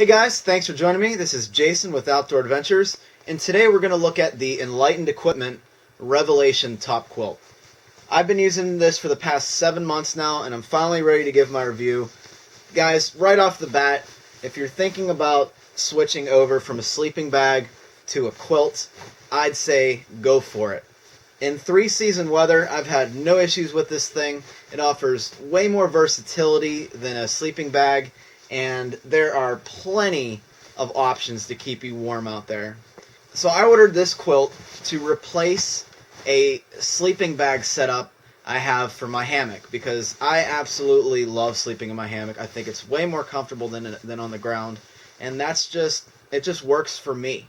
Hey guys, thanks for joining me. This is Jason with Outdoor Adventures, and today we're going to look at the Enlightened Equipment Revelation Top Quilt. I've been using this for the past 7 months now, and I'm finally ready to give my review. Guys, right off the bat, if you're thinking about switching over from a sleeping bag to a quilt, I'd say go for it. In 3-season weather, I've had no issues with this thing. It offers way more versatility than a sleeping bag, and there are plenty of options to keep you warm out there. So I ordered this quilt to replace a sleeping bag setup I have for my hammock, because I absolutely love sleeping in my hammock. I think it's way more comfortable than on the ground, and it just works for me.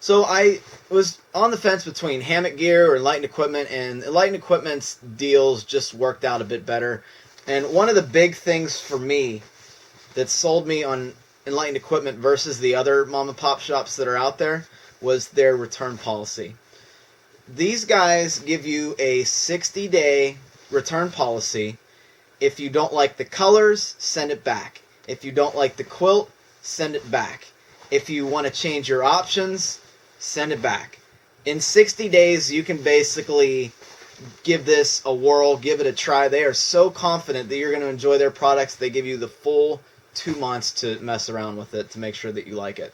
So I was on the fence between hammock gear or Enlightened Equipment, and Enlightened Equipment's deals just worked out a bit better. And one of the big things for me that sold me on Enlightened Equipment versus the other mom and pop shops that are out there was their return policy. These guys give you a 60-day return policy. If you don't like the colors, send it back. If you don't like the quilt, send it back. If you want to change your options, send it back. In 60 days, you can basically give this a whirl, give it a try. They are so confident that you're going to enjoy their products, they give you the full 2 months to mess around with it to make sure that you like it.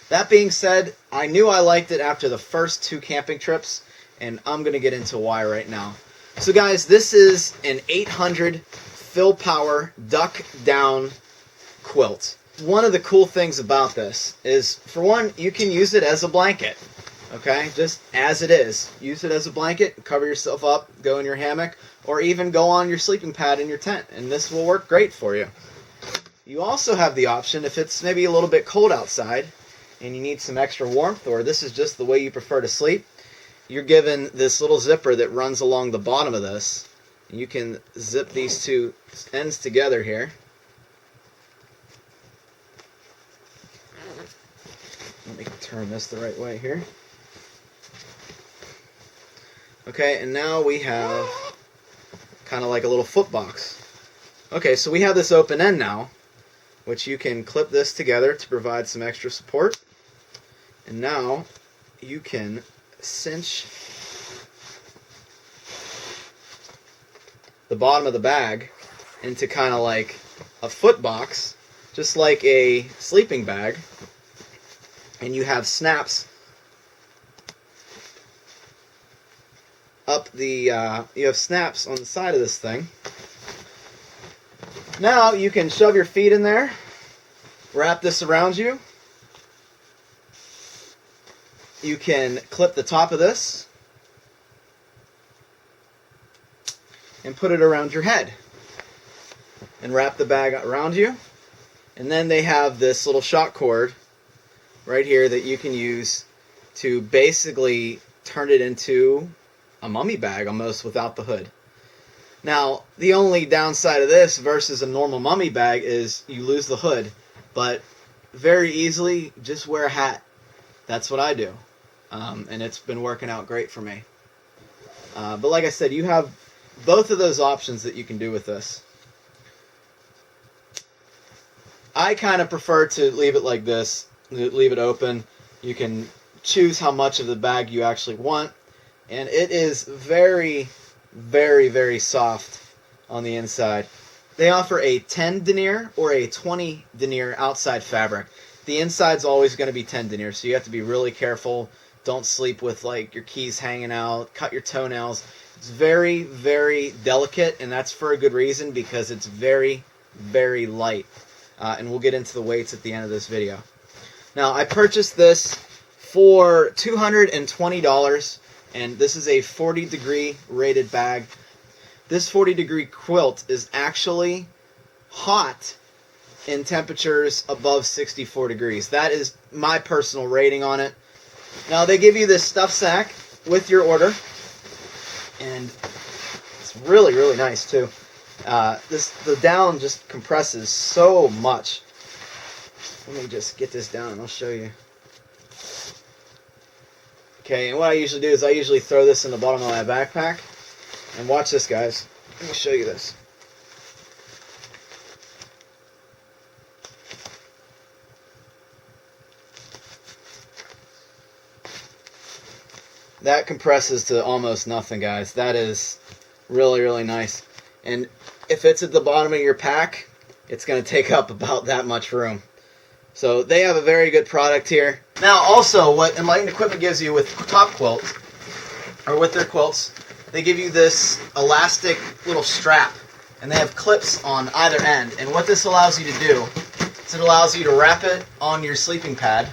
That being said, I knew I liked it after the first 2 camping trips, and I'm going to get into why right now. So guys, this is an 800 fill power duck down quilt. One of the cool things about this is, for one, you can use it as a blanket. Okay, just as it is. Use it as a blanket, cover yourself up, go in your hammock, or even go on your sleeping pad in your tent, and this will work great for you. You also have the option, if it's maybe a little bit cold outside and you need some extra warmth, or this is just the way you prefer to sleep, you're given this little zipper that runs along the bottom of this. You can zip these 2 ends together here. Let me turn this the right way here. Okay, and now we have kind of like a little foot box. Okay, so we have this open end now, which you can clip this together to provide some extra support. And now you can cinch the bottom of the bag into kind of like a foot box, just like a sleeping bag. And you have snaps up the you have snaps on the side of this thing. Now you can shove your feet in there, wrap this around you. You can clip the top of this and put it around your head and wrap the bag around you. And then they have this little shock cord right here that you can use to basically turn it into a mummy bag almost without the hood. Now, the only downside of this versus a normal mummy bag is you lose the hood, but very easily just wear a hat. That's what I do, and it's been working out great for me. But like I said, you have both of those options that you can do with this. I kind of prefer to leave it like this, leave it open. You can choose how much of the bag you actually want, and it is very, very, very soft on the inside. They offer a 10 denier or a 20 denier outside fabric. The inside's always going to be 10 denier, so you have to be really careful. Don't sleep with like your keys hanging out, cut your toenails. It's very, very delicate, and that's for a good reason, because it's very, very light. And we'll get into the weights at the end of this video. Now, I purchased this for $220, and this is a 40-degree rated bag. This 40-degree quilt is actually hot in temperatures above 64 degrees. That is my personal rating on it. Now, they give you this stuff sack with your order, and it's really, really nice too. The down just compresses so much. Let me just get this down and I'll show you. Okay, and what I usually do is I usually throw this in the bottom of my backpack. And watch this, guys. Let me show you this. That compresses to almost nothing, guys. That is really, really nice. And if it's at the bottom of your pack, it's going to take up about that much room. So they have a very good product here. Now also, what Enlightened Equipment gives you with Top Quilt, or with their quilts, they give you this elastic little strap. And they have clips on either end. And what this allows you to do is it allows you to wrap it on your sleeping pad.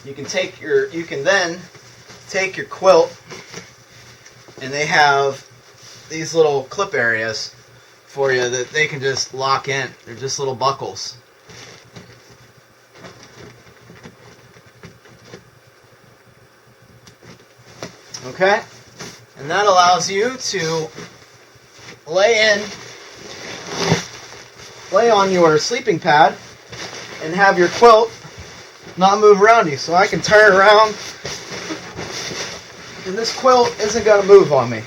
You can then take your quilt, and they have these little clip areas for you that they can just lock in. They're just little buckles. Okay? And that allows you to lay on your sleeping pad and have your quilt not move around you. So I can turn around and this quilt isn't going to move on me.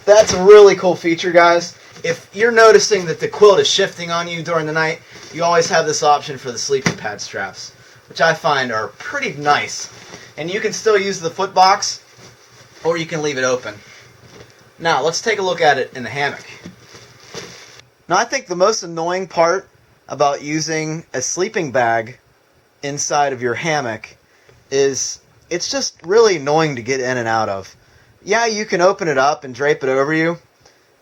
That's a really cool feature, guys. If you're noticing that the quilt is shifting on you during the night, you always have this option for the sleeping pad straps, which I find are pretty nice. And you can still use the foot box, or you can leave it open. Now, let's take a look at it in the hammock. Now, I think the most annoying part about using a sleeping bag inside of your hammock is it's just really annoying to get in and out of. Yeah, you can open it up and drape it over you,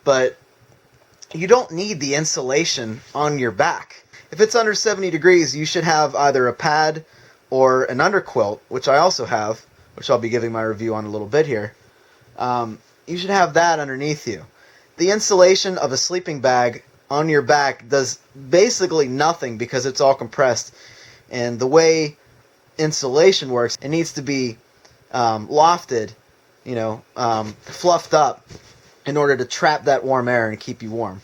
but you don't need the insulation on your back. If it's under 70 degrees, you should have either a pad or an underquilt, which I also have, which I'll be giving my review on a little bit here. You should have that underneath you. The insulation of a sleeping bag on your back does basically nothing because it's all compressed. And the way insulation works, it needs to be lofted, fluffed up in order to trap that warm air and keep you warm.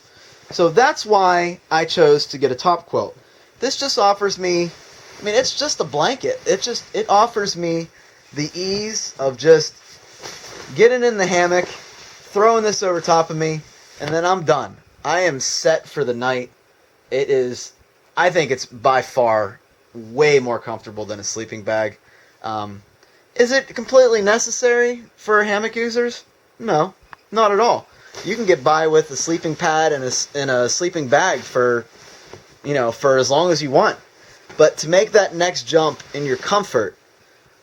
So that's why I chose to get a top quilt. This just offers me, it's just a blanket. It offers me the ease of just getting in the hammock, throwing this over top of me, and then I'm done. I am set for the night. I think it's by far way more comfortable than a sleeping bag. Is it completely necessary for hammock users? No, not at all. You can get by with a sleeping pad and a sleeping bag for as long as you want. But to make that next jump in your comfort,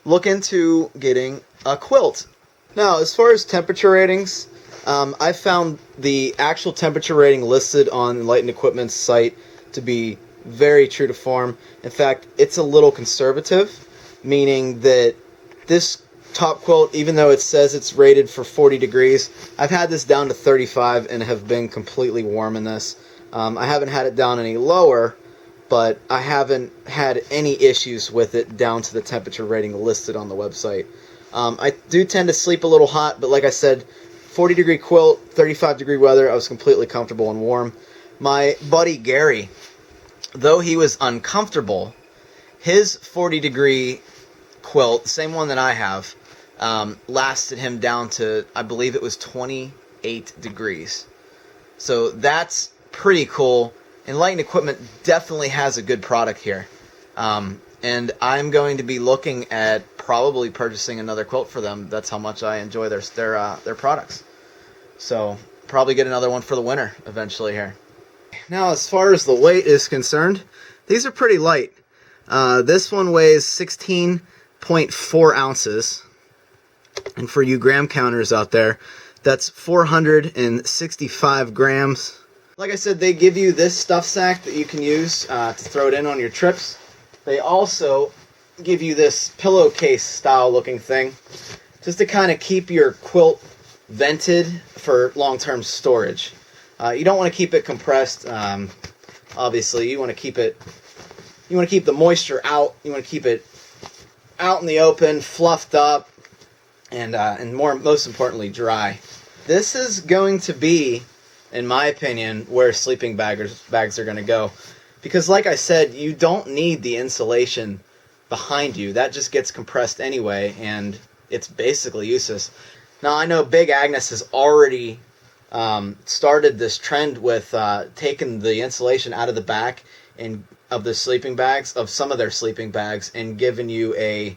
look into getting a quilt. Now, as far as temperature ratings, I found the actual temperature rating listed on Enlightened Equipment's site to be very true to form. In fact, it's a little conservative, meaning that this top quilt, even though it says it's rated for 40 degrees, I've had this down to 35 and have been completely warm in this. I haven't had it down any lower, but I haven't had any issues with it down to the temperature rating listed on the website. I do tend to sleep a little hot, but like I said, 40 degree quilt, 35 degree weather, I was completely comfortable and warm. My buddy Gary, though he was uncomfortable, his 40 degree quilt, the same one that I have, lasted him down to, I believe it was 28 degrees. So that's pretty cool. Enlightened Equipment definitely has a good product here. And I'm going to be looking at probably purchasing another quilt for them. That's how much I enjoy their products. So probably get another one for the winter eventually here. Now, as far as the weight is concerned, these are pretty light. This one weighs 16.4 ounces. And for you gram counters out there, that's 465 grams. Like I said, they give you this stuff sack that you can use to throw it in on your trips. They also give you this pillowcase style looking thing just to kind of keep your quilt vented for long-term storage. You don't want to keep it compressed. Obviously, you want to keep the moisture out. You want to keep it out in the open, fluffed up, and most importantly, dry. This is going to be, in my opinion, where sleeping bags are going to go. Because like I said, you don't need the insulation behind you. That just gets compressed anyway, and it's basically useless. Now, I know Big Agnes has already started this trend with taking the insulation out of the back of the sleeping bags, of some of their sleeping bags, and giving you a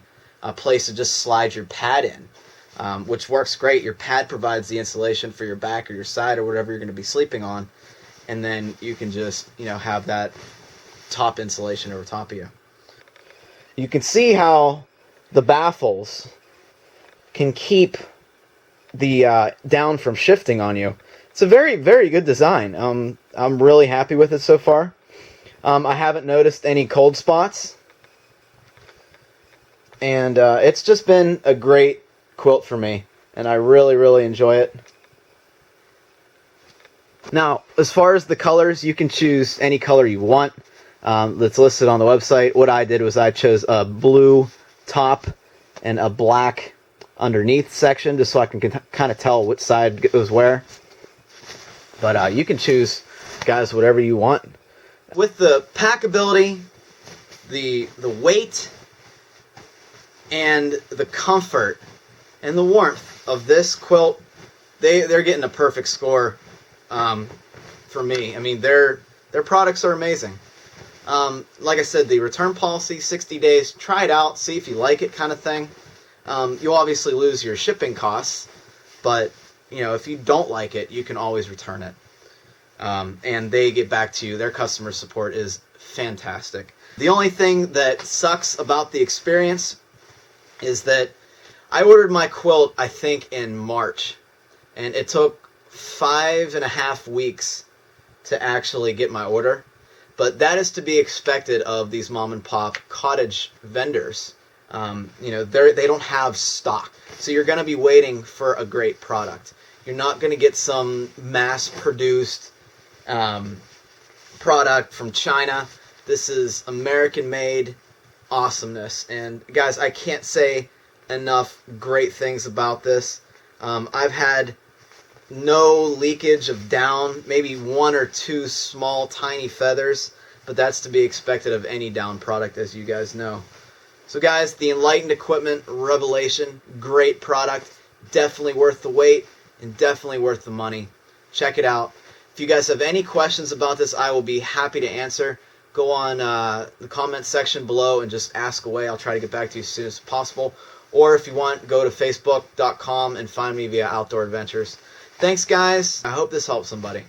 place to just slide your pad in, which works great. Your pad provides the insulation for your back or your side or whatever you're going to be sleeping on, and then you can just, have that top insulation over top of you. You can see how the baffles can keep the down from shifting on you. It's a very, very good design. I'm really happy with it so far. I haven't noticed any cold spots, and it's just been a great quilt for me, and I really, really enjoy it. Now, as far as the colors, you can choose any color you want that's listed on the website. What I did was I chose a blue top and a black underneath section, just so I can kind of tell which side goes where. But you can choose, guys, whatever you want. With the packability, the weight, and the comfort and the warmth of this quilt, they're getting a perfect score for me. I mean, their products are amazing. Like I said, the return policy, 60 days. Try it out, see if you like it, kind of thing. You'll obviously lose your shipping costs, but if you don't like it, you can always return it. And they get back to you. Their customer support is fantastic. The only thing that sucks about the experience is that I ordered my quilt, I think, in March, and it took 5.5 weeks to actually get my order. But that is to be expected of these mom and pop cottage vendors. They don't have stock, so you're going to be waiting for a great product. You're not going to get some mass-produced product from China. This is American-made awesomeness. And guys, I can't say enough great things about this. I've had no leakage of down, maybe 1 or 2 small tiny feathers, but that's to be expected of any down product, as you guys know. So guys, the Enlightened Equipment Revelation, great product, definitely worth the wait and definitely worth the money. Check it out. If you guys have any questions about this, I will be happy to answer. Go on the comment section below and just ask away. I'll try to get back to you as soon as possible. Or if you want, go to facebook.com and find me via Outdoor Adventures. Thanks, guys. I hope this helps somebody.